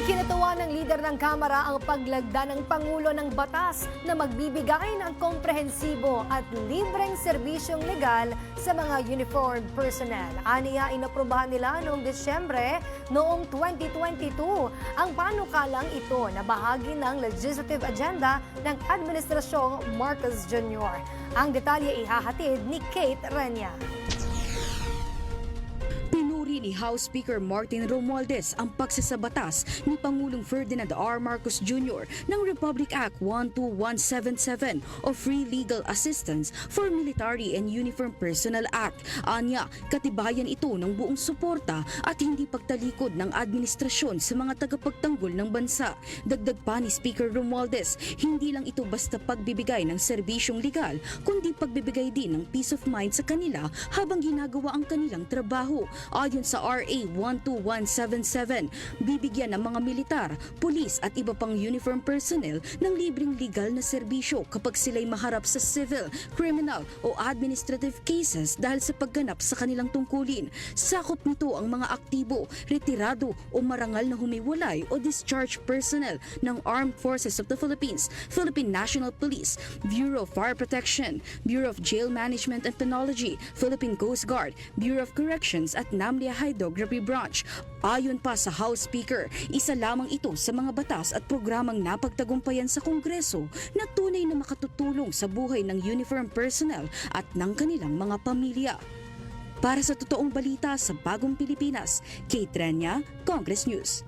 Ikinatuwa ng lider ng Kamara ang paglagda ng Pangulo ng batas na magbibigay ng komprehensibo at libreng serbisyong legal sa mga uniformed personnel. Aniya, inaprubahan nila noong Desyembre noong 2022 ang panukalang ito na bahagi ng legislative agenda ng Administrasyong Marcos Jr. Ang detalye ihahatid ni Kate Renya. Ni House Speaker Martin Romualdez ang pagsasabatas ni Pangulong Ferdinand R. Marcos Jr. ng Republic Act 12177 o Free Legal Assistance for Military and Uniformed Personnel Act. Anya, katibayan ito ng buong suporta at hindi pagtalikod ng administrasyon sa mga tagapagtanggol ng bansa. Dagdag pa ni Speaker Romualdez, hindi lang ito basta pagbibigay ng serbisyong legal, kundi pagbibigay din ng peace of mind sa kanila habang ginagawa ang kanilang trabaho. Ayon sa RA 12177, bibigyan ng mga militar, pulis at iba pang uniform personnel ng libreng legal na serbisyo kapag sila'y maharap sa civil, criminal o administrative cases dahil sa pagganap sa kanilang tungkulin. Sakop nito ang mga aktibo, retirado o marangal na humiwalay o discharged personnel ng Armed Forces of the Philippines, Philippine National Police, Bureau of Fire Protection, Bureau of Jail Management and Penology, Philippine Coast Guard, Bureau of Corrections at Namlia Hydrography Branch. Ayon pa sa House Speaker, isa lamang ito sa mga batas at programang napagtagumpayan sa Kongreso na tunay na makatutulong sa buhay ng uniform personnel at ng kanilang mga pamilya. Para sa totoong balita sa Bagong Pilipinas, Kate Renya, Congress News.